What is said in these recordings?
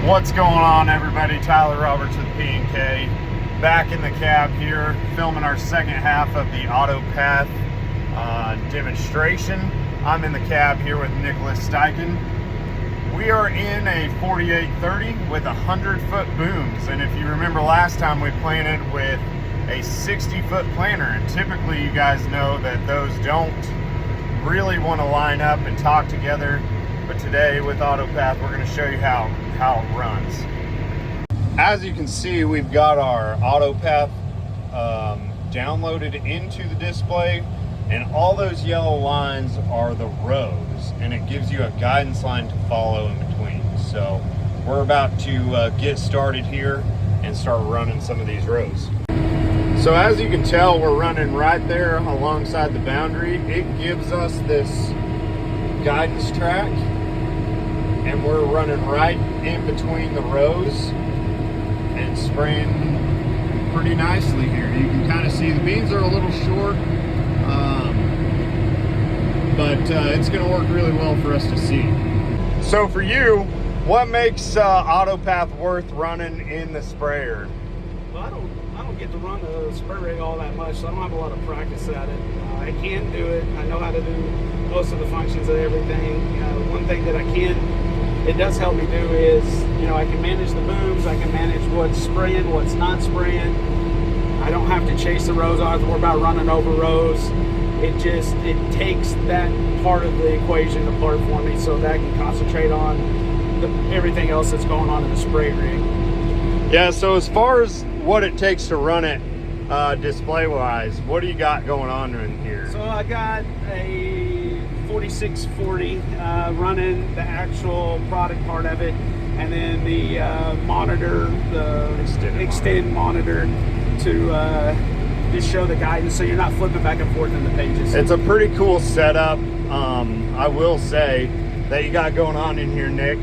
What's going on, everybody? Tyler Roberts with P&K, back in the cab here, filming our second half of the AutoPath demonstration. I'm in the cab here with Nicholas Steichen. We are in a 4830 with 100-foot booms, and if you remember last time we planted with a 60-foot planter, and typically you guys know that those don't really want to line up and talk together, but today with AutoPath we're going to show you how it runs. As you can see, we've got our AutoPath downloaded into the display, and all those yellow lines are the rows, and it gives you a guidance line to follow in between. So we're about to get started here and start running some of these rows. So as you can tell, we're running right there alongside the boundary. It gives us this guidance track, and we're running right in between the rows and spraying pretty nicely here. You can kind of see the beans are a little short, but it's going to work really well for us to see. So for you, what makes AutoPath worth running in the sprayer? Well, I don't get to run the spray rig all that much, so I don't have a lot of practice at it. I can do it. I know how to do most of the functions of everything. One thing that it does help me do is, I can manage the booms. I can manage what's spraying, what's not spraying. I don't have to chase the rows. I don't have to worry about running over rows. It takes that part of the equation apart for me, so that I can concentrate on everything else that's going on in the spray rig. Yeah, so as far as what it takes to run it display wise, what do you got going on in here? So I got a 4640 running the actual product part of it, and then the monitor, the extend monitor to just show the guidance, so you're not flipping back and forth in the pages. It's a pretty cool setup, I will say, that you got going on in here, Nick.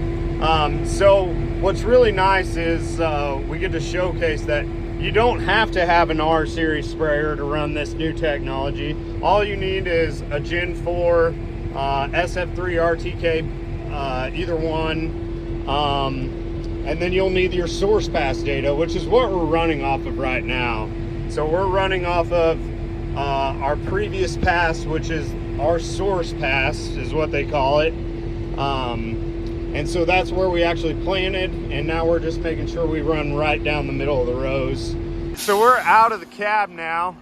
So what's really nice is we get to showcase that you don't have to have an R series sprayer to run this new technology. All you need is a Gen 4 SF3 RTK, either one, and then you'll need your source pass data, which is what we're running off of right now. So we're running off of our previous pass, which is our source pass is what they call it. And so that's where we actually planted, and now we're just making sure we run right down the middle of the rows. So we're out of the cab now,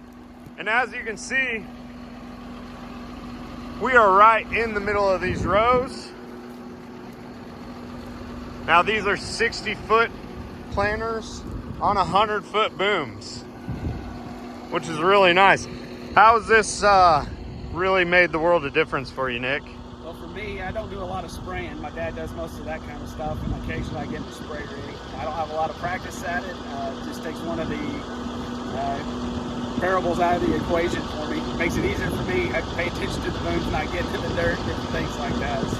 and as you can see, we are right in the middle of these rows. Now these are 60-foot planters on 100-foot booms, which is really nice. How has this really made the world of difference for you, Nick? Well, for me, I don't do a lot of spraying. My dad does most of that kind of stuff, and occasionally I get in the spray rig. I don't have a lot of practice at it. It just takes one of the variables out of the equation for me. It makes it easier for me. I can pay attention to the booms, not get into the dirt, different things like that. So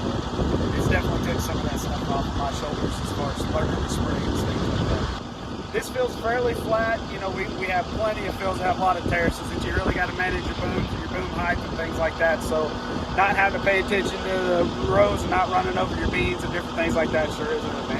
it's definitely took some of that stuff off of my shoulders as far as learning to spray and things like that. This field's fairly flat. We have plenty of fields that have a lot of terraces that you really got to manage your booms and your boom height and things like that. So not having to pay attention to the rows and not running over your beans and different things like that sure is an advantage.